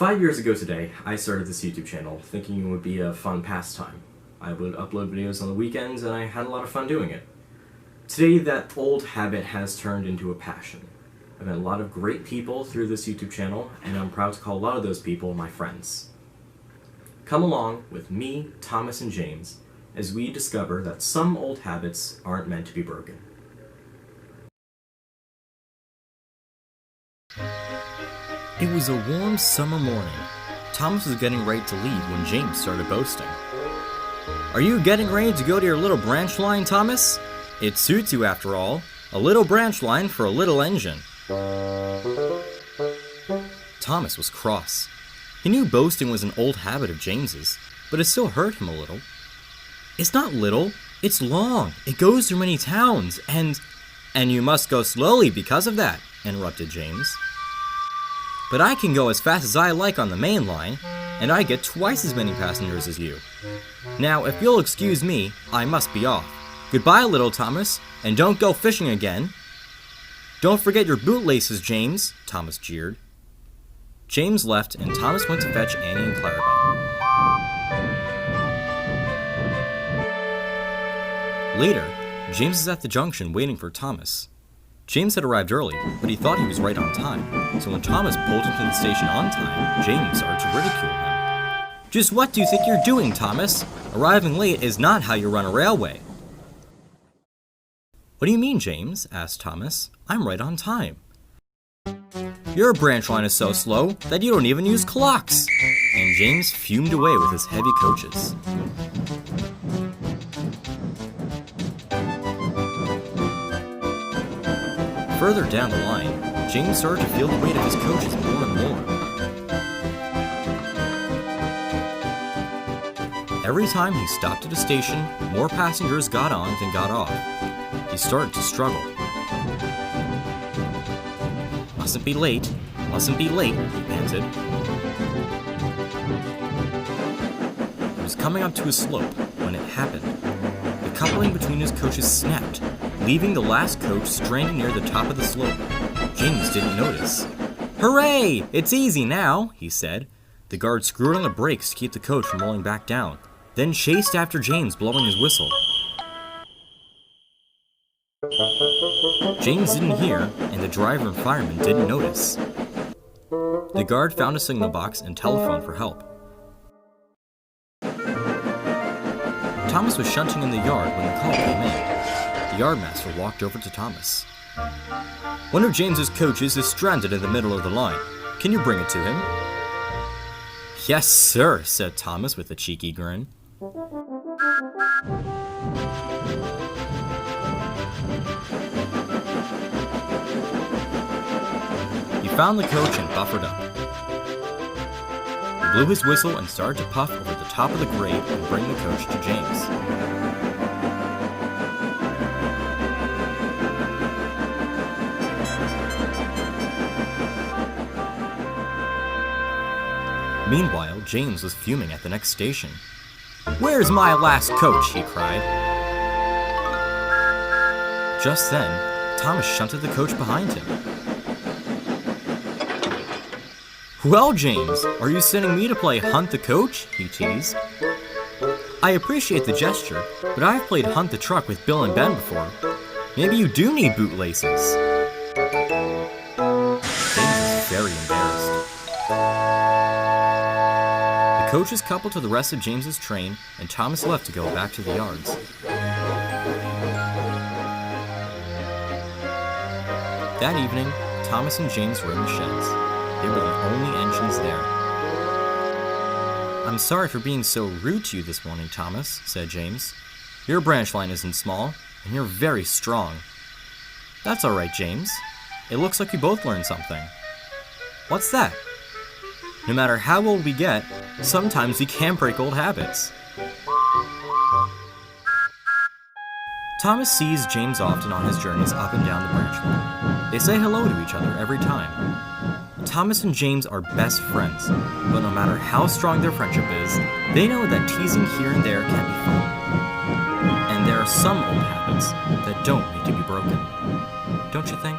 5 years ago today, I started this YouTube channel thinking it would be a fun pastime. I would upload videos on the weekends and I had a lot of fun doing it. Today, that old habit has turned into a passion. I've met a lot of great people through this YouTube channel, and I'm proud to call a lot of those people my friends. Come along with me, Thomas, and James as we discover that some old habits aren't meant to be broken. It was a warm summer morning. Thomas was getting ready to leave when James started boasting. "Are you getting ready to go to your little branch line, Thomas? It suits you after all. A little branch line for a little engine." Thomas was cross. He knew boasting was an old habit of James's, but it still hurt him a little. "It's not little, it's long. It goes through many towns, and you must go slowly because of that," interrupted James. "But I can go as fast as I like on the main line, and I get twice as many passengers as you. Now, if you'll excuse me, I must be off. Goodbye, little Thomas, and don't go fishing again." "Don't forget your bootlaces, James," Thomas jeered. James left, and Thomas went to fetch Annie and Clarabelle. Later, James was at the junction waiting for Thomas. James had arrived early, but he thought he was right on time, so when Thomas pulled him to the station on time, James started to ridicule him. "Just what do you think you're doing, Thomas? Arriving late is not how you run a railway." "What do you mean, James?" asked Thomas. "I'm right on time." "Your branch line is so slow that you don't even use clocks." And James fumed away with his heavy coaches. Further down the line, James started to feel the weight of his coaches more and more. Every time he stopped at a station, more passengers got on than got off. He started to struggle. Mustn't be late, he panted. He was coming up to a slope when it happened. The coupling between his coaches snapped, leaving the last coach stranded near the top of the slope. James didn't notice. "Hooray! It's easy now," he said. The guard screwed on the brakes to keep the coach from rolling back down, then chased after James, blowing his whistle. James didn't hear, and the driver and fireman didn't notice. The guard found a signal box and telephoned for help. Thomas was shunting in the yard when the call came in. The yardmaster walked over to Thomas. "One of James's coaches is stranded in the middle of the line. Can you bring it to him?" "Yes, sir," said Thomas with a cheeky grin. He found the coach and buffered up. He blew his whistle and started to puff over the top of the grade and bring the coach to James. Meanwhile, James was fuming at the next station. "Where's my last coach?" he cried. Just then, Thomas shunted the coach behind him. "Well, James, are you sending me to play Hunt the Coach?" he teased. "I appreciate the gesture, but I've played Hunt the Truck with Bill and Ben before. Maybe you do need bootlaces." James was very embarrassed. The coach is coupled to the rest of James's train, and Thomas left to go back to the yards. That evening, Thomas and James were in the sheds. They were the only engines there. "I'm sorry for being so rude to you this morning, Thomas," said James. "Your branch line isn't small, and you're very strong." "That's all right, James. It looks like we both learned something." "What's that?" "No matter how old we get, sometimes we can break old habits." Thomas sees James often on his journeys up and down the branch line. They say hello to each other every time. Thomas and James are best friends, but no matter how strong their friendship is, they know that teasing here and there can be fun. And there are some old habits that don't need to be broken. Don't you think?